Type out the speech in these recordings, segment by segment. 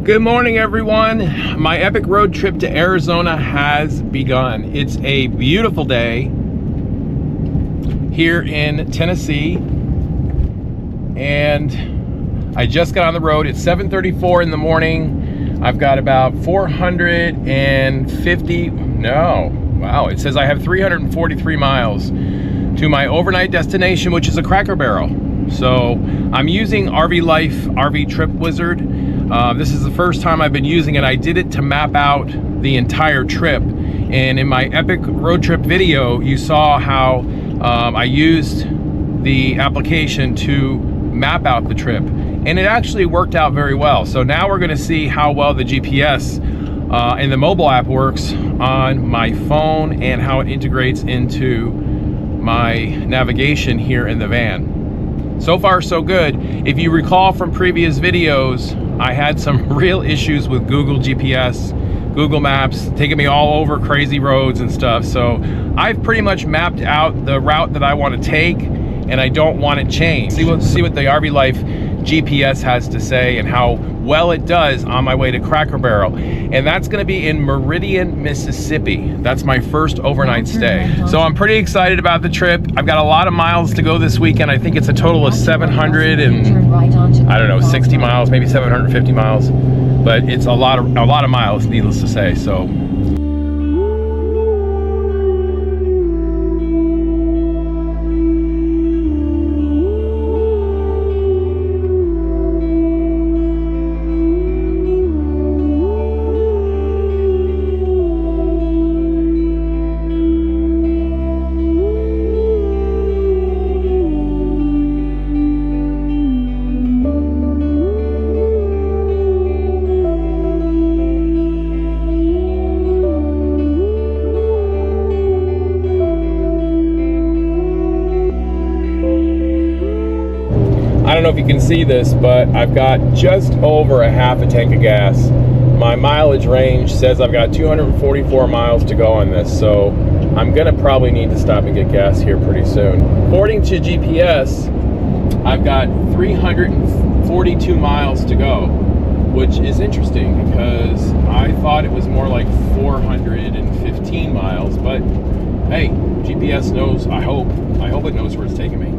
Good morning, everyone. My epic road trip to Arizona has begun. It's a beautiful day here in Tennessee, and I just got on the road. It's 7:34 in the morning. I've got about 343 miles to my overnight destination, which is a Cracker Barrel. So I'm using rvlife RV Trip Wizard. This is the first time I've been using it. I did it to map out the entire trip, and in my epic road trip video you saw how I used the application to map out the trip, and it actually worked out very well. So now we're going to see how well the GPS and the mobile app works on my phone and how it integrates into my navigation here in the van. So far so good. If you recall from previous videos, I had some real issues with Google GPS, Google Maps, taking me all over crazy roads and stuff. So I've pretty much mapped out the route that I want to take, and I don't want it changed. See what the rvlife GPS has to say and how well it does on my way to Cracker Barrel. And that's going to be in Meridian, Mississippi. That's my first overnight stay. So I'm pretty excited about the trip. I've got a lot of miles to go this weekend. I think it's a total of 60 miles, maybe 750 miles. But it's a lot of miles, needless to say. So I don't know if you can see this, but I've got just over a half a tank of gas. My mileage range says I've got 244 miles to go on this, so I'm gonna probably need to stop and get gas here pretty soon. According to GPS, I've got 342 miles to go, which is interesting because I thought it was more like 415 miles, but hey, GPS knows, I hope it knows where it's taking me.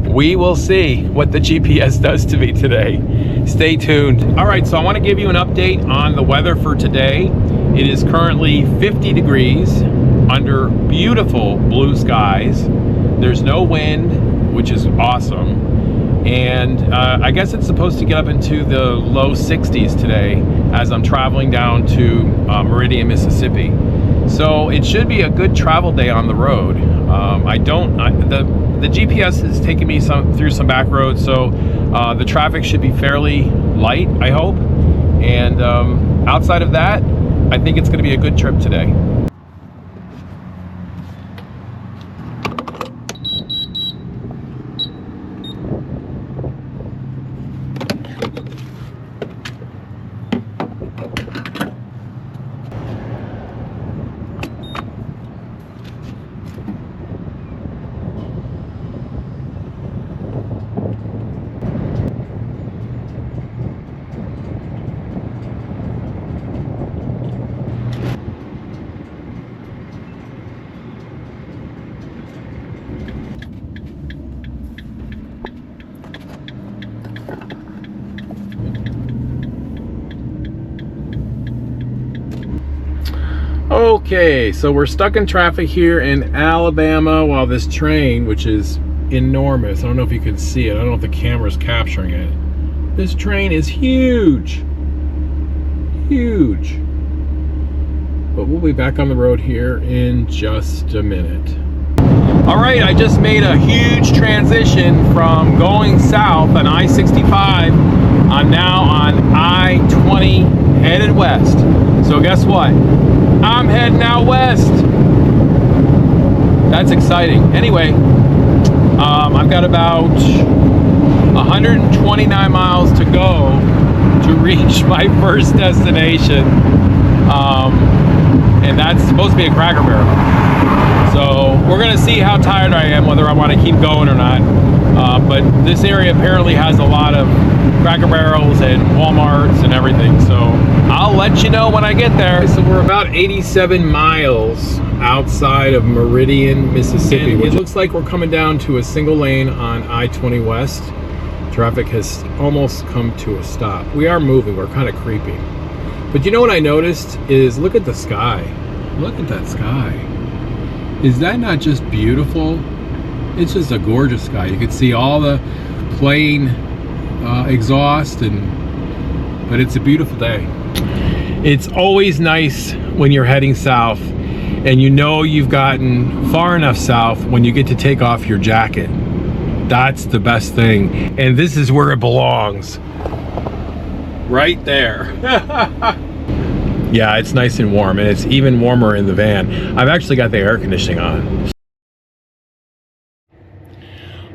We will see what the GPS does to me today. Stay tuned. All right, so I want to give you an update on the weather for today. It is currently 50 degrees under beautiful blue skies. There's no wind, which is awesome. And I guess it's supposed to get up into the low 60s today as I'm traveling down to Meridian, Mississippi. So it should be a good travel day on the road. The GPS is taking me through some back roads, so the traffic should be fairly light, I hope. And outside of that, I think it's going to be a good trip today. Okay, so we're stuck in traffic here in Alabama while this train, which is enormous, I don't know if you can see it, I don't know if the camera's capturing it. This train is huge. Huge. But we'll be back on the road here in just a minute. All right, I just made a huge transition from going south on I-65. I'm now on I-20 headed west. So guess what? I'm heading out west. That's exciting. Anyway, I've got about 129 miles to go to reach my first destination. And that's supposed to be a Cracker Barrel. So we're gonna see how tired I am, whether I want to keep going or not. But this area apparently has a lot of Cracker Barrels and Walmarts and everything, so I'll let you know when I get there. So we're about 87 miles outside of Meridian, Mississippi. It looks like we're coming down to a single lane on I-20 West. Traffic has almost come to a stop. We are moving, we're kind of creeping. But you know what I noticed is, look at the sky. Look at that sky. Is that not just beautiful? It's just a gorgeous sky. You can see all the plane exhaust, but it's a beautiful day. It's always nice when you're heading south and you know you've gotten far enough south when you get to take off your jacket. That's the best thing. And this is where it belongs. Right there. Yeah, it's nice and warm, and it's even warmer in the van. I've actually got the air conditioning on.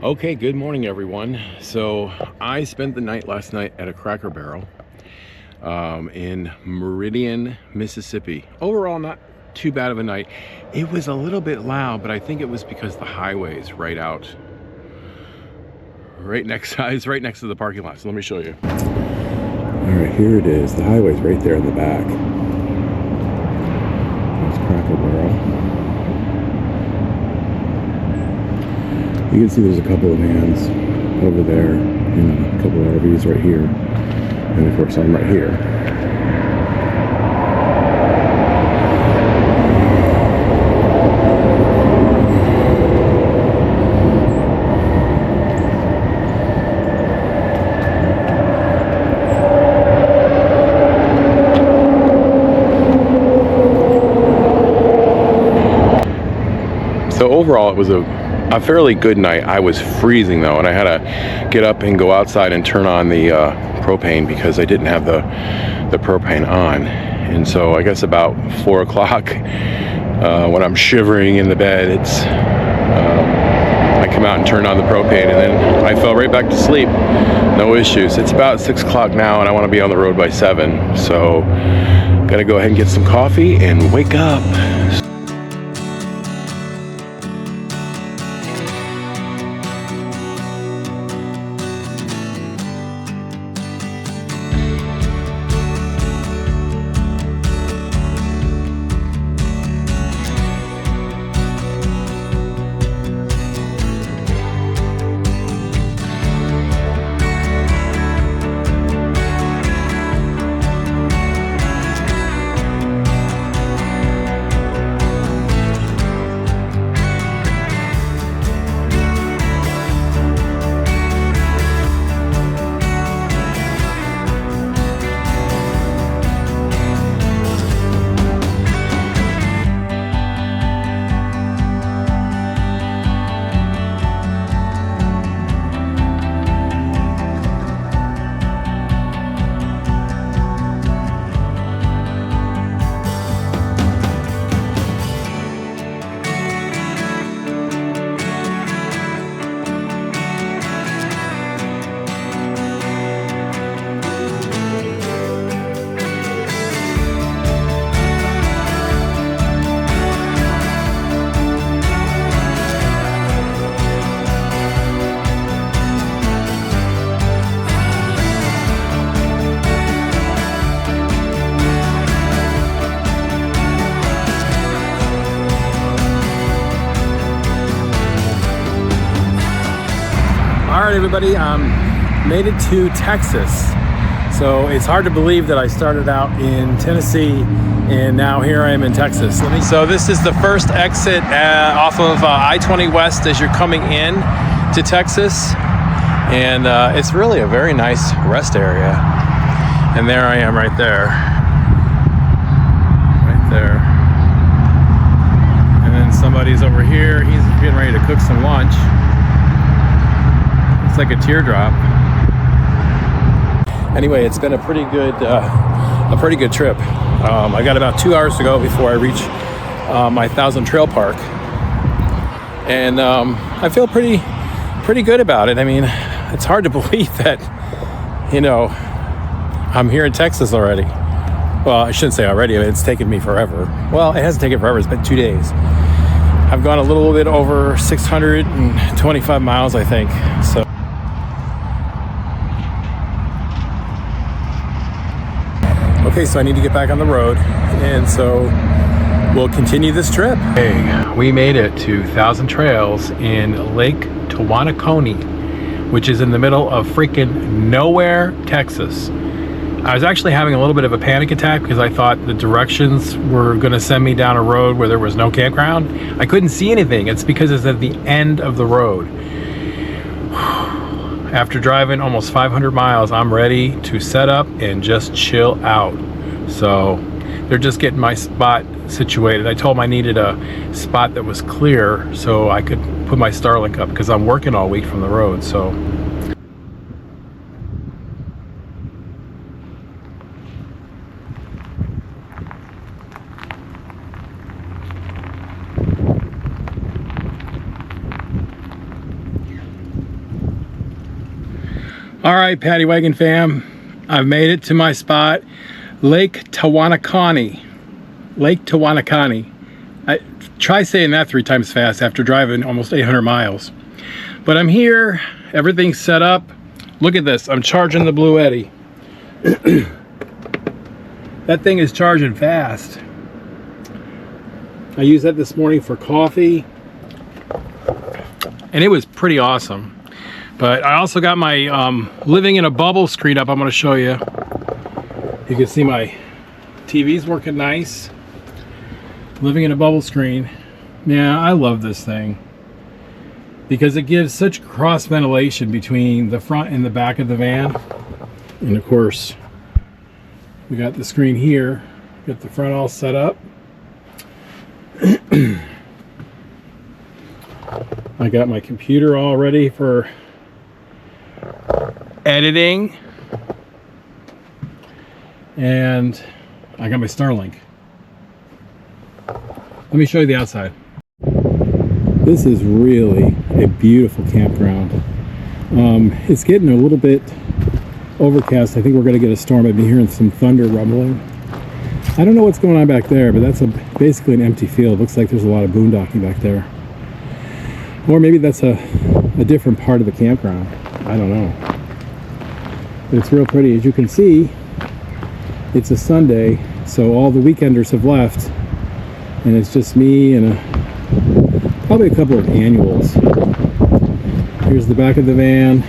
Okay, good morning everyone. So I spent the night last night at a Cracker Barrel in Meridian, Mississippi. Overall, not too bad of a night. It was a little bit loud, but I think it was because the highway is right next to the parking lot. So let me show you. All right, here it is. The highway's right there in the back. There's Cracker Barrel. You can see there's a couple of vans over there and a couple of RVs right here. And of course I'm right here. So overall it was a fairly good night. I was freezing though, and I had to get up and go outside and turn on the propane because I didn't have the propane on. And so I guess about 4 o'clock when I'm shivering in the bed, I come out and turn on the propane, and then I fell right back to sleep. No issues. It's about 6 o'clock now, and I want to be on the road by 7. So gotta go ahead and get some coffee and wake up. Alright everybody, made it to Texas. So it's hard to believe that I started out in Tennessee and now here I am in Texas. So this is the first exit off of I-20 West as you're coming in to Texas. And it's really a very nice rest area. And there I am right there. Right there. And then somebody's over here. He's getting ready to cook some lunch. It's like a teardrop. Anyway, it's been a pretty good trip. I got about 2 hours to go before I reach my 1,000 Trail Park, and I feel pretty good about it. I mean, it's hard to believe that, you know, I'm here in Texas already. Well, I shouldn't say already. I mean, it's taken me forever. Well, it hasn't taken forever. It's been 2 days. I've gone a little bit over 625 miles, I think. So Okay, so I need to get back on the road, and so we'll continue this trip. Hey, we made it to Thousand Trails in Lake Tawanakoni, which is in the middle of freaking nowhere, Texas. I was actually having a little bit of a panic attack because I thought the directions were going to send me down a road where there was no campground. I couldn't see anything. It's because it's at the end of the road. After driving almost 500 miles, I'm ready to set up and just chill out. So they're just getting my spot situated. I told them I needed a spot that was clear so I could put my Starlink up because I'm working all week from the road. So all right, Paddy Wagon fam, I've made it to my spot, Lake Tawanakoni. Lake Tawanakoni. Try saying that 3 times fast after driving almost 800 miles. But I'm here, everything's set up. Look at this, I'm charging the Blue Eddy. That thing is charging fast. I used that this morning for coffee, and it was pretty awesome. But I also got my living in a bubble screen up. I'm going to show you. You can see my TV's working nice. Living in a bubble screen. Yeah, I love this thing because it gives such cross ventilation between the front and the back of the van. And of course, we got the screen here. Got the front all set up. I got my computer all ready for editing, and I got my Starlink. Let me show you the outside. This is really a beautiful campground. It's getting a little bit overcast. I think we're going to get a storm. I've been hearing some thunder rumbling. I don't know what's going on back there, but that's basically an empty field. Looks like there's a lot of boondocking back there. Or maybe that's a different part of the campground. I don't know. But it's real pretty. As you can see, it's a Sunday, so all the weekenders have left, and it's just me and probably a couple of annuals. Here's the back of the van.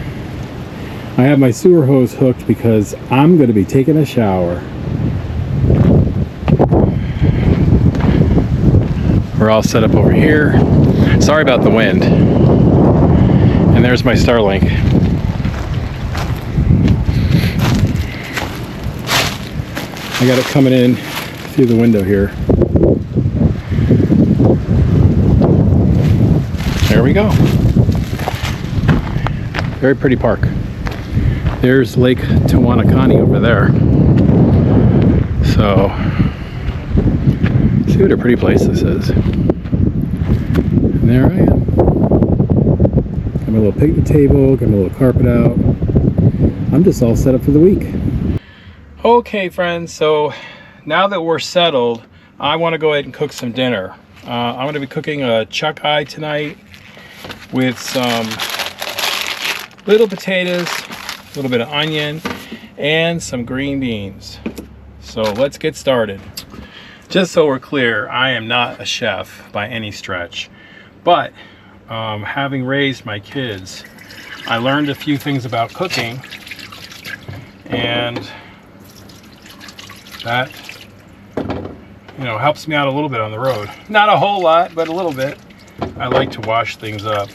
I have my sewer hose hooked because I'm going to be taking a shower. We're all set up over here. Sorry about the wind. And there's my Starlink. I got it coming in through the window here. There we go. Very pretty park. There's Lake Tawanakoni over there. So, see what a pretty place this is. And there I am. Got my little picnic table, got my little carpet out. I'm just all set up for the week. Okay friends, so now that we're settled, I want to go ahead and cook some dinner. I'm going to be cooking a chuck eye tonight with some little potatoes, a little bit of onion, and some green beans. So let's get started. Just so we're clear, I am not a chef by any stretch, but having raised my kids, I learned a few things about cooking, and that, you know, helps me out a little bit on the road. Not a whole lot, but a little bit. I like to wash things up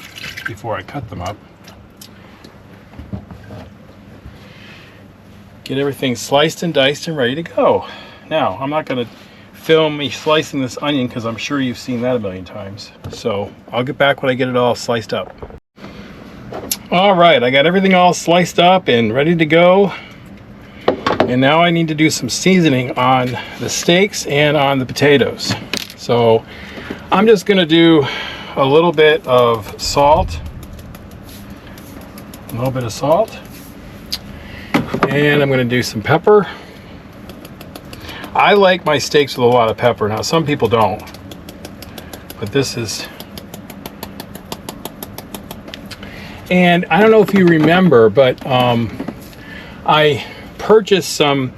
before I cut them up. Get everything sliced and diced and ready to go. Now, I'm not going to film me slicing this onion because I'm sure you've seen that a million times. So I'll get back when I get it all sliced up. All right, I got everything all sliced up and ready to go. And now I need to do some seasoning on the steaks and on the potatoes. So I'm just going to do a little bit of salt. A little bit of salt. And I'm going to do some pepper. I like my steaks with a lot of pepper. Now some people don't. But this is... And I don't know if you remember, but I purchased some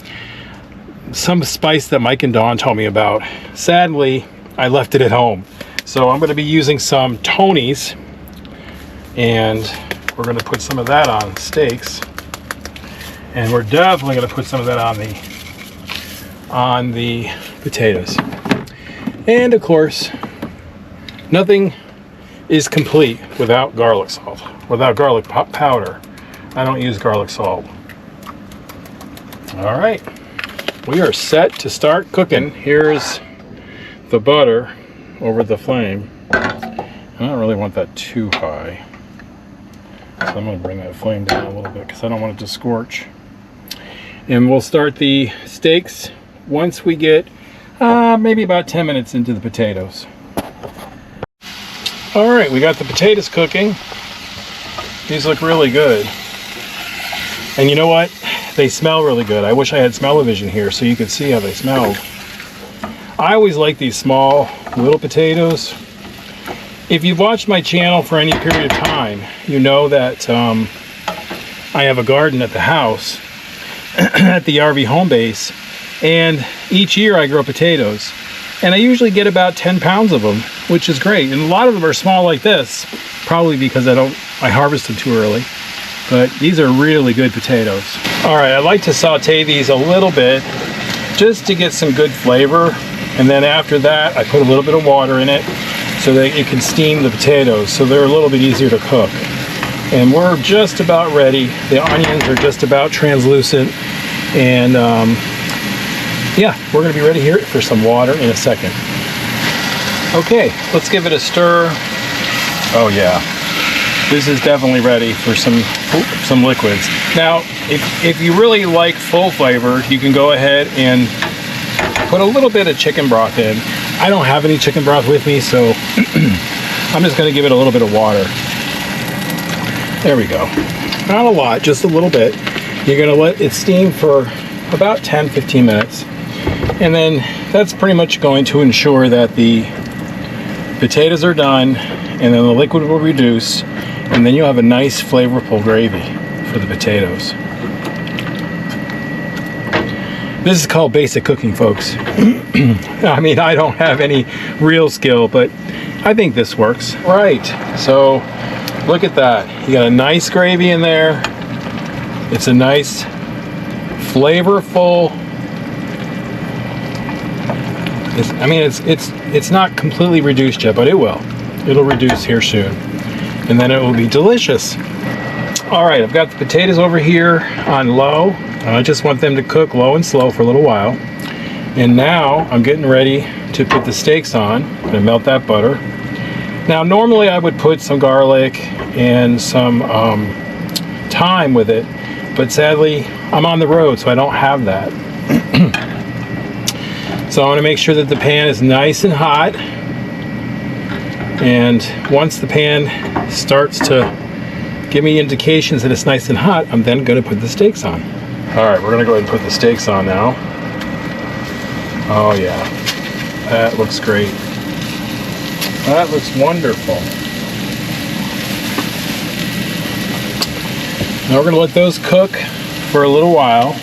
some spice that Mike and Dawn told me about. Sadly, I left it at home. So I'm going to be using some Tony's, and we're going to put some of that on steaks. And we're definitely going to put some of that on the potatoes. And of course, nothing is complete without garlic salt, without garlic powder. I don't use garlic salt. All right, we are set to start cooking. Here's the butter over the flame. I don't really want that too high, so I'm going to bring that flame down a little bit because I don't want it to scorch. And we'll start the steaks once we get maybe about 10 minutes into the potatoes. All right, we got the potatoes cooking. These look really good. And you know what? They smell really good. I wish I had smell-o-vision here so you could see how they smelled. I always like these small little potatoes. If you've watched my channel for any period of time, you know that I have a garden at the house at the RV home base, and each year I grow potatoes, and I usually get about 10 pounds of them, which is great. And a lot of them are small like this, probably because I harvest them too early. But these are really good potatoes. All right, I like to saute these a little bit just to get some good flavor. And then after that, I put a little bit of water in it so that it can steam the potatoes, so they're a little bit easier to cook. And we're just about ready. The onions are just about translucent. And yeah, we're gonna be ready here for some water in a second. Okay, let's give it a stir. Oh yeah, this is definitely ready for some liquids. Now, if you really like full flavor, you can go ahead and put a little bit of chicken broth in. I don't have any chicken broth with me, so I'm just gonna give it a little bit of water. There we go. Not a lot, just a little bit. You're gonna let it steam for about 10-15 minutes. And then that's pretty much going to ensure that the potatoes are done, and then the liquid will reduce, and then you'll have a nice flavorful gravy for the potatoes. This is called basic cooking, folks. I mean, I don't have any real skill, but I think this works. Right, so look at that. You got a nice gravy in there. It's a nice, flavorful. It's not completely reduced yet, but it will. It'll reduce here soon, and then it will be delicious. All right, I've got the potatoes over here on low. I just want them to cook low and slow for a little while. And now I'm getting ready to put the steaks on. I'm gonna melt that butter. Now, normally I would put some garlic and some thyme with it, but sadly I'm on the road, so I don't have that. So I want to make sure that the pan is nice and hot. And once the pan starts to give me indications that it's nice and hot, I'm then going to put the steaks on. All right, we're going to go ahead and put the steaks on now. Oh yeah, that looks great. That looks wonderful. Now we're going to let those cook for a little while.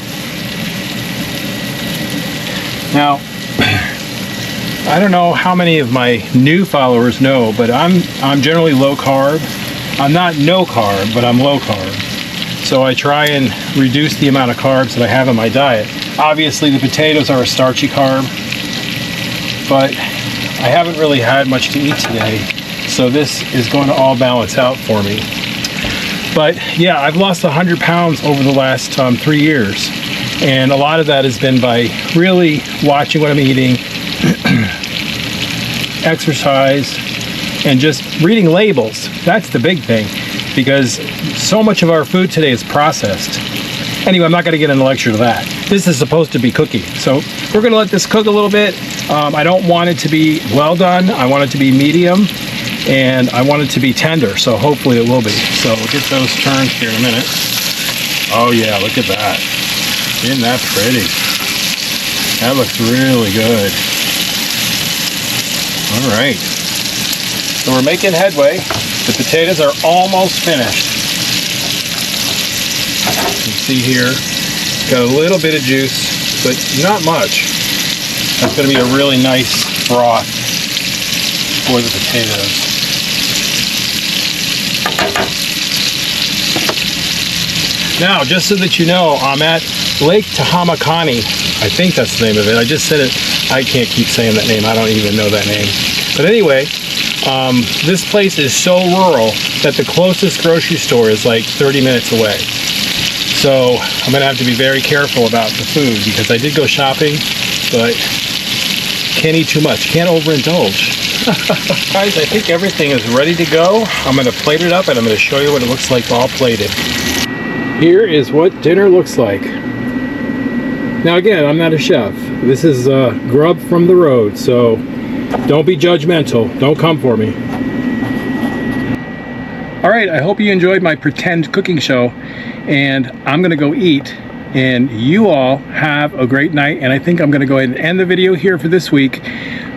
Now, I don't know how many of my new followers know, but I'm generally low carb. I'm not no carb, but I'm low carb. So I try and reduce the amount of carbs that I have in my diet. Obviously the potatoes are a starchy carb, but I haven't really had much to eat today, so this is going to all balance out for me. But yeah, I've lost 100 pounds over the last 3 years, and a lot of that has been by really watching what I'm eating, exercise, and just reading labels. That's the big thing, because so much of our food today is processed. Anyway, I'm not going to get into a lecture to that. This is supposed to be cooking, so we're going to let this cook a little bit. I don't want it to be well done. I want it to be medium, and I want it to be tender, so hopefully it will be. So we'll get those turned here in a minute. Oh yeah, look at that. Isn't that pretty? That looks really good. All right. So we're making headway. The potatoes are almost finished. You can see here, got a little bit of juice but not much. That's going to be a really nice broth for the potatoes. Now, just so that you know, I'm at Lake Tahamakani. I think that's the name of it. I just said it. I can't keep saying that name. I don't even know that name. But anyway, this place is so rural that the closest grocery store is like 30 minutes away. So I'm going to have to be very careful about the food because I did go shopping, but can't eat too much. Can't overindulge. Guys, I think everything is ready to go. I'm going to plate it up and I'm going to show you what it looks like all plated. Here is what dinner looks like. Now again, I'm not a chef. This is grub from the road, so don't be judgmental. Don't come for me. All right, I hope you enjoyed my pretend cooking show, and I'm gonna go eat, and you all have a great night, and I think I'm gonna go ahead and end the video here for this week.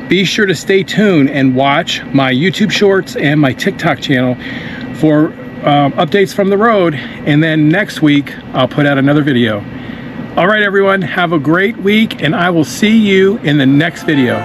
Be sure to stay tuned and watch my YouTube shorts and my TikTok channel for updates from the road, and then next week I'll put out another video. All right, everyone, have a great week, and I will see you in the next video.